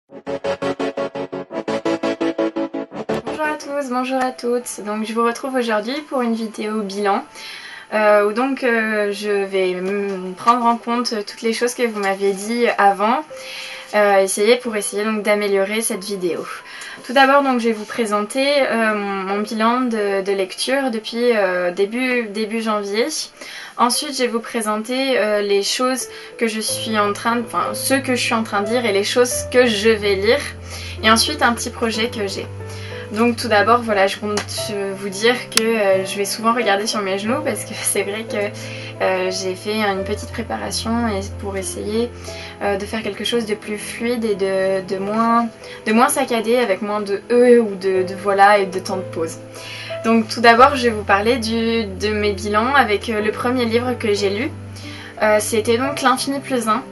Bonjour à tous, bonjour à toutes. Donc je vous retrouve aujourd'hui pour une vidéo bilan où donc je vais prendre en compte toutes les choses que vous m'avez dit avant, pour essayer donc d'améliorer cette vidéo. Tout d'abord donc je vais vous présenter mon bilan de lecture depuis début janvier. Ensuite je vais vous présenter les choses que je suis en train de, enfin ce que je suis en train de lire et les choses que je vais lire. Et ensuite un petit projet que j'ai. Donc tout d'abord voilà, je compte vous dire que je vais souvent regarder sur mes genoux parce que c'est vrai que j'ai fait une petite préparation pour essayer de faire quelque chose de plus fluide et de moins saccadé, avec moins de ou de voilà et de temps de pause. Donc tout d'abord je vais vous parler de mes bilans avec le premier livre que j'ai lu. C'était donc L'Infini plus 1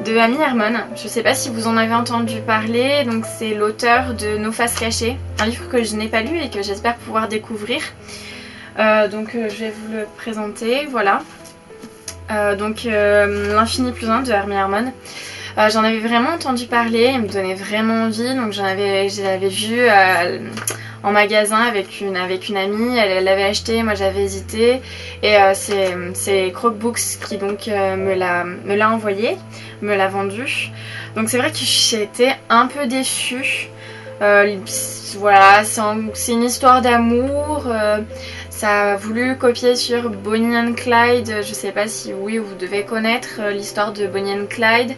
de Amy Herman. Je ne sais pas si vous en avez entendu parler, donc c'est l'auteur de Nos faces cachées, un livre que je n'ai pas lu et que j'espère pouvoir découvrir. Donc je vais vous le présenter, voilà. L'Infini plus 1 de Amy Herman. J'en avais vraiment entendu parler, il me donnait vraiment envie, donc je l'avais vu en magasin avec une amie, elle l'avait acheté, moi j'avais hésité, et c'est Crockbooks qui donc me l'a envoyé, me l'a vendu. Donc c'est vrai que j'étais un peu déçue. Voilà, c'est une histoire d'amour. Ça a voulu copier sur Bonnie and Clyde. Je sais pas si oui vous devez connaître l'histoire de Bonnie and Clyde.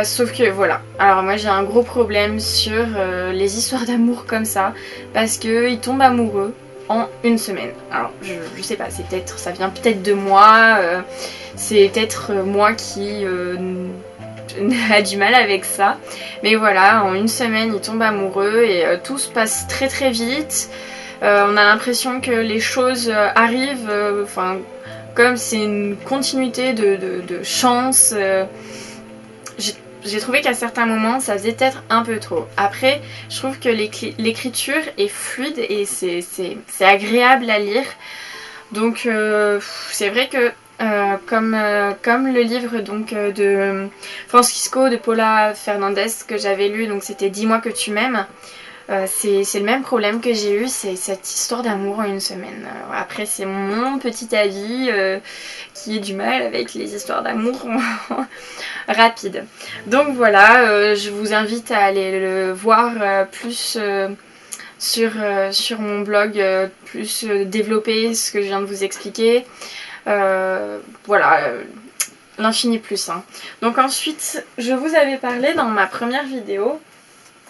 Sauf que voilà, alors moi j'ai un gros problème sur les histoires d'amour comme ça, parce qu'ils tombent amoureux en une semaine. Alors je sais pas, ça vient peut-être de moi, c'est peut-être moi qui a du mal avec ça, mais voilà, en une semaine ils tombent amoureux et tout se passe très très vite. On a l'impression que les choses arrivent, comme c'est une continuité de chance. J'ai trouvé qu'à certains moments ça faisait peut-être un peu trop. Après je trouve que l'écriture est fluide et c'est agréable à lire. Donc c'est vrai que comme le livre donc de Francisco de Paula Fernandez que j'avais lu, donc c'était Dis-moi que tu m'aimes. C'est le même problème que j'ai eu, c'est cette histoire d'amour en une semaine. Après c'est mon petit avis qui a du mal avec les histoires d'amour rapide. Donc voilà, je vous invite à aller le voir plus sur mon blog, plus développer ce que je viens de vous expliquer. Voilà, l'Infini plus 1. Donc ensuite, je vous avais parlé dans ma première vidéo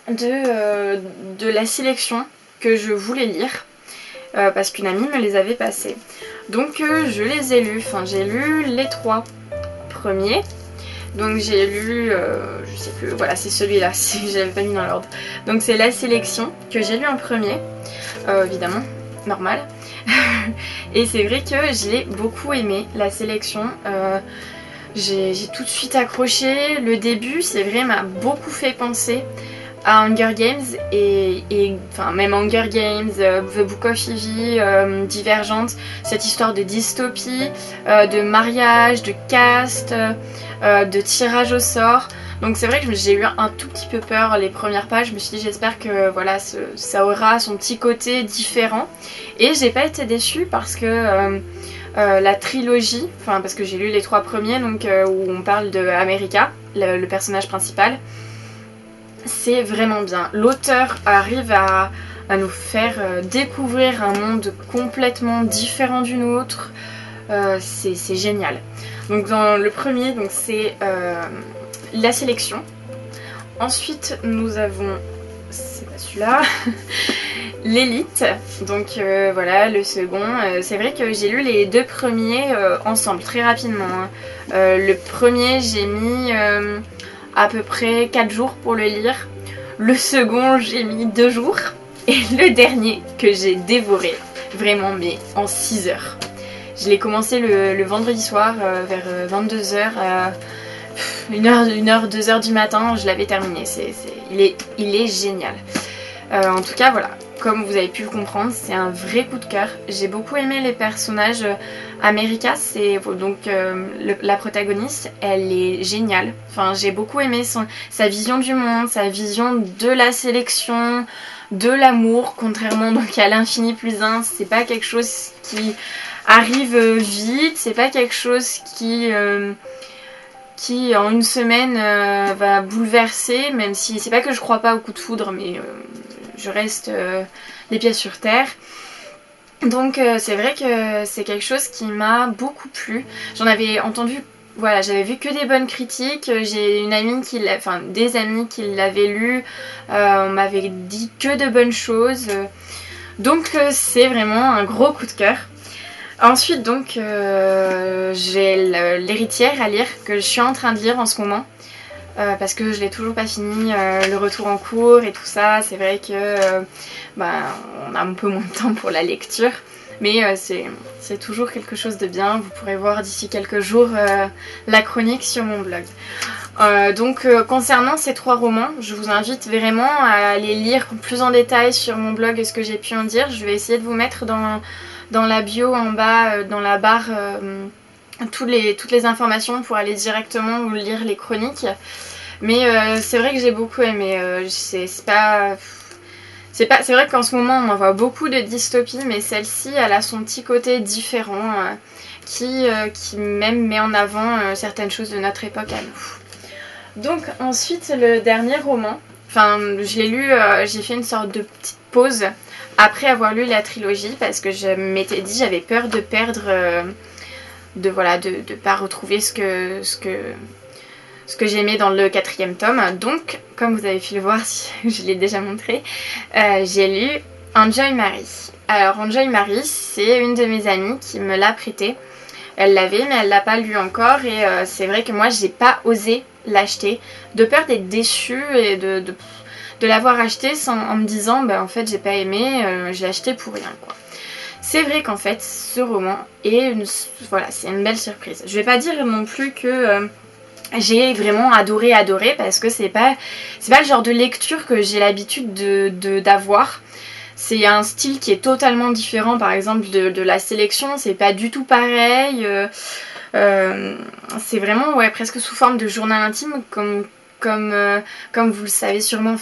de la sélection que je voulais lire parce qu'une amie me les avait passées. Donc je les ai lus, j'ai lu les 3 premiers. Donc j'ai lu, je sais plus, voilà c'est celui-là, j'avais pas mis dans l'ordre. Donc c'est La Sélection que j'ai lu en premier, évidemment, normal. Et c'est vrai que j'ai beaucoup aimé La Sélection. J'ai tout de suite accroché. Le début, c'est vrai, m'a beaucoup fait penser à Hunger Games et même Hunger Games, The Book of Ivy, Divergente, cette histoire de dystopie, de mariage, de caste, de tirage au sort. Donc c'est vrai que j'ai eu un tout petit peu peur les premières pages. Je me suis dit j'espère que voilà ça aura son petit côté différent, et j'ai pas été déçue parce que la trilogie, parce que j'ai lu les 3 premiers, donc où on parle de America, le personnage principal. C'est vraiment bien. L'auteur arrive à nous faire découvrir un monde complètement différent du nôtre. C'est génial. Donc dans le premier, c'est La Sélection. Ensuite nous avons, c'est pas celui-là, L'Élite. Donc voilà, le second. C'est vrai que j'ai lu les 2 premiers ensemble très rapidement. Le premier j'ai mis à peu près 4 jours pour le lire. Le second j'ai mis 2 jours. Et le dernier que j'ai dévoré, vraiment mais en 6 heures. Je l'ai commencé le vendredi soir vers 22h. 1h, 2h du matin, je l'avais terminé. Il est génial. En tout cas voilà. comme vous avez pu le comprendre, c'est un vrai coup de cœur. J'ai beaucoup aimé les personnages. America, c'est donc la protagoniste, elle est géniale. Enfin, j'ai beaucoup aimé sa vision du monde, sa vision de la sélection, de l'amour, contrairement donc à l'infini plus un. C'est pas quelque chose qui arrive vite, c'est pas quelque chose qui en une semaine va bouleverser, même si c'est pas que je crois pas au coup de foudre, mais je reste les pieds sur terre. Donc c'est vrai que c'est quelque chose qui m'a beaucoup plu. J'en avais entendu, voilà, j'avais vu que des bonnes critiques. J'ai une amie des amis qui l'avaient lu. On m'avait dit que de bonnes choses. Donc c'est vraiment un gros coup de cœur. Ensuite donc j'ai l'héritière à lire que je suis en train de lire en ce moment. Parce que je l'ai toujours pas fini, le retour en cours et tout ça, c'est vrai que on a un peu moins de temps pour la lecture, mais c'est toujours quelque chose de bien. Vous pourrez voir d'ici quelques jours la chronique sur mon blog. Donc concernant ces 3 romans, je vous invite vraiment à les lire plus en détail sur mon blog ce que j'ai pu en dire. Je vais essayer de vous mettre dans la bio en bas, dans la barre, toutes les informations pour aller directement lire les chroniques. Mais c'est vrai que j'ai beaucoup aimé. C'est vrai qu'en ce moment on en voit beaucoup de dystopies, mais celle-ci elle a son petit côté différent qui même met en avant certaines choses de notre époque à nous. Donc ensuite le dernier roman, je l'ai lu, j'ai fait une sorte de petite pause après avoir lu la trilogie parce que je m'étais dit j'avais peur de perdre, de pas retrouver ce que j'aimais dans le 4e tome. Donc, comme vous avez pu le voir, je l'ai déjà montré, j'ai lu Enjoy Marie. Alors, Enjoy Marie, c'est une de mes amies qui me l'a prêté. Elle l'avait, mais elle l'a pas lu encore. Et c'est vrai que moi, j'ai pas osé l'acheter, de peur d'être déçue et de l'avoir acheté en me disant, en fait, j'ai pas aimé, j'ai acheté pour rien, quoi. C'est vrai qu'en fait, ce roman est c'est une belle surprise. Je vais pas dire non plus que j'ai vraiment adoré parce que c'est pas le genre de lecture que j'ai l'habitude d'avoir. C'est un style qui est totalement différent, par exemple de la sélection, c'est pas du tout pareil. C'est vraiment presque sous forme de journal intime comme vous le savez sûrement.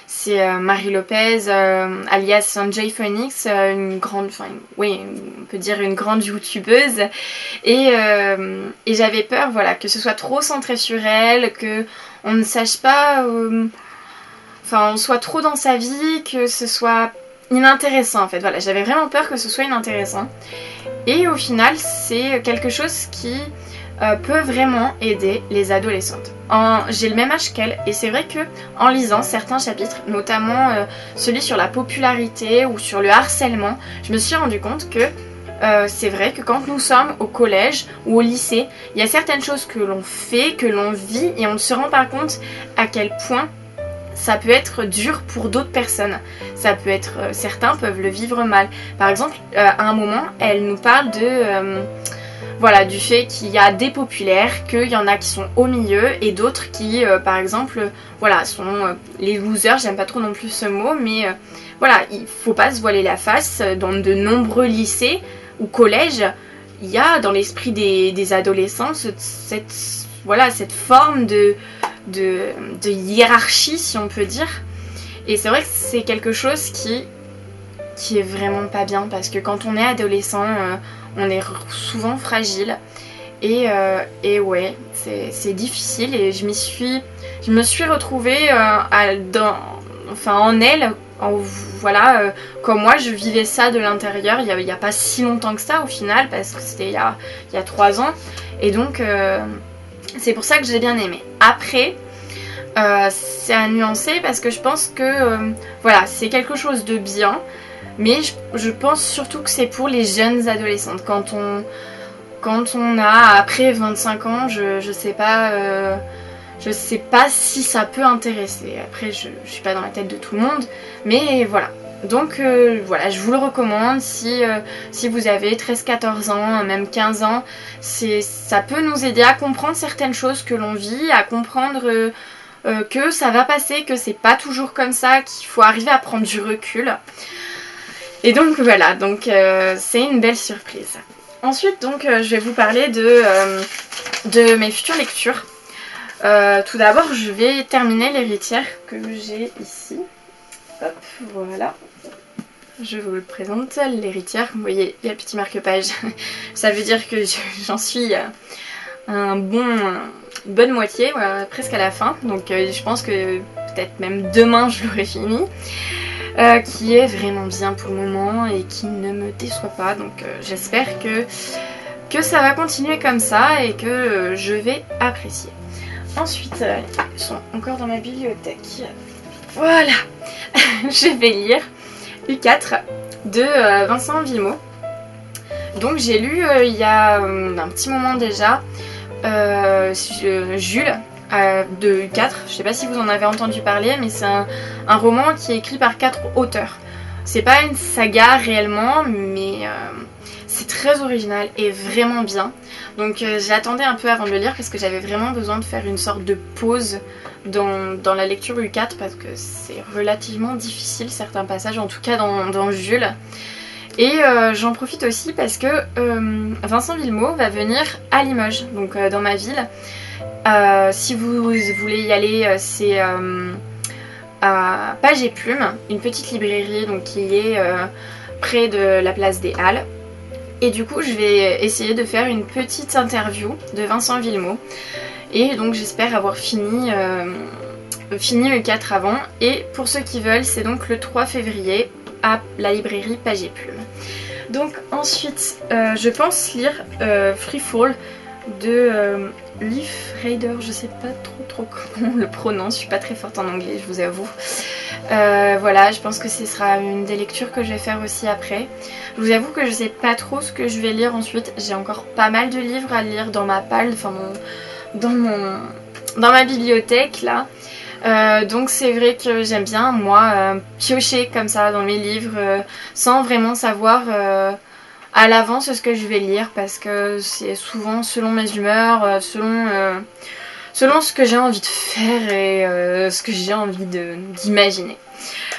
C'est Marie Lopez alias Sanjay Phoenix, une grande, on peut dire une grande youtubeuse, et j'avais peur que ce soit trop centré sur elle, que on ne sache pas, on soit trop dans sa vie, que ce soit inintéressant en fait. Voilà, j'avais vraiment peur que ce soit inintéressant, et au final c'est quelque chose qui peut vraiment aider les adolescentes. J'ai le même âge qu'elle, et c'est vrai que en lisant certains chapitres, notamment celui sur la popularité ou sur le harcèlement, je me suis rendu compte que c'est vrai que quand nous sommes au collège ou au lycée, il y a certaines choses que l'on fait, que l'on vit, et on ne se rend pas compte à quel point ça peut être dur pour d'autres personnes. Ça peut être, certains peuvent le vivre mal. Par exemple, à un moment, elle nous parle du fait qu'il y a des populaires, qu'il y en a qui sont au milieu et d'autres qui, par exemple, sont les losers. J'aime pas trop non plus ce mot, mais il faut pas se voiler la face. Dans de nombreux lycées ou collèges, il y a dans l'esprit des adolescents cette forme de hiérarchie, si on peut dire. Et c'est vrai que c'est quelque chose qui est vraiment pas bien, parce que quand on est adolescent, on est souvent fragile, et c'est difficile, et je me suis retrouvée en elle, comme moi je vivais ça de l'intérieur il y a pas si longtemps que ça au final, parce que c'était il y a 3 ans, et donc c'est pour ça que j'ai bien aimé. Après c'est à nuancer, parce que je pense que c'est quelque chose de bien, mais je pense surtout que c'est pour les jeunes adolescentes. Quand on a après 25 ans, je sais pas si ça peut intéresser. Après, je suis pas dans la tête de tout le monde, mais voilà. Donc je vous le recommande si vous avez 13-14 ans, même 15 ans. Ça peut nous aider à comprendre certaines choses que l'on vit, à comprendre que ça va passer, que c'est pas toujours comme ça, qu'il faut arriver à prendre du recul. Et donc voilà, donc c'est une belle surprise. Ensuite donc je vais vous parler de mes futures lectures. Tout d'abord je vais terminer l'héritière que j'ai ici. Hop, voilà. Je vous le présente, l'héritière. Vous voyez, il y a le petit marque-page. Ça veut dire que j'en suis une bonne moitié, voilà, presque à la fin. Donc je pense que peut-être même demain je l'aurai fini. Qui est vraiment bien pour le moment et qui ne me déçoit pas. Donc j'espère que ça va continuer comme ça et que je vais apprécier. Ensuite, ils sont encore dans ma bibliothèque. Voilà. Je vais lire U4 de Vincent Villemaud. Donc j'ai lu il y a un petit moment déjà Jules de U4. Je sais pas si vous en avez entendu parler, mais c'est un roman qui est écrit par 4 auteurs. C'est pas une saga réellement, mais c'est très original et vraiment bien. Donc j'attendais un peu avant de le lire parce que j'avais vraiment besoin de faire une sorte de pause dans la lecture U4 parce que c'est relativement difficile certains passages, en tout cas dans Jules. Et j'en profite aussi parce que Vincent Villemaud va venir à Limoges, donc dans ma ville. Si vous voulez y aller, c'est à Page et Plume, une petite librairie donc, qui est près de la place des Halles. Et du coup je vais essayer de faire une petite interview de Vincent Villemaud. Et donc j'espère avoir fini E4 avant. Et pour ceux qui veulent, c'est donc le 3 février à la librairie Page et Plume. Donc ensuite, je pense lire Free Fall de Leaf Rider, je sais pas trop comment on le prononce, je suis pas très forte en anglais, je vous avoue. Voilà, je pense que ce sera une des lectures que je vais faire aussi après. Je vous avoue que je sais pas trop ce que je vais lire ensuite, j'ai encore pas mal de livres à lire dans ma palle, enfin dans ma bibliothèque là. Donc c'est vrai que j'aime bien moi piocher comme ça dans mes livres sans vraiment savoir à l'avance ce que je vais lire parce que c'est souvent selon mes humeurs, selon ce que j'ai envie de faire et ce que j'ai envie d'imaginer.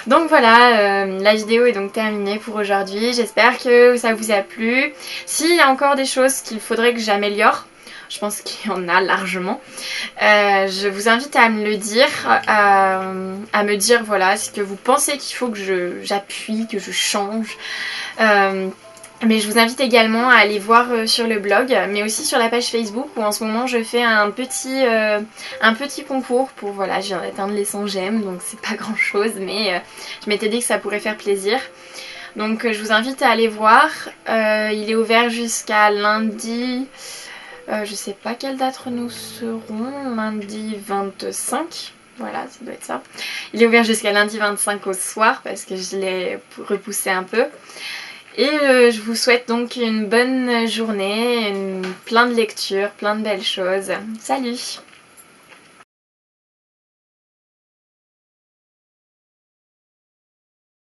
Donc voilà, la vidéo est donc terminée pour aujourd'hui. J'espère que ça vous a plu. S'il y a encore des choses qu'il faudrait que j'améliore, je pense qu'il y en a largement. Je vous invite à me le dire, à me dire voilà ce que vous pensez qu'il faut que j'appuie, que je change. Mais je vous invite également à aller voir sur le blog, mais aussi sur la page Facebook où en ce moment je fais un petit concours pour, voilà, je viens d'atteindre les 100 j'aime, donc c'est pas grand chose, mais je m'étais dit que ça pourrait faire plaisir. Donc je vous invite à aller voir, il est ouvert jusqu'à lundi, je sais pas quelle date nous serons, lundi 25. Voilà, ça doit être ça. Il est ouvert jusqu'à lundi 25 au soir parce que je l'ai repoussé un peu. Et je vous souhaite donc une bonne journée, plein de lectures, plein de belles choses. Salut!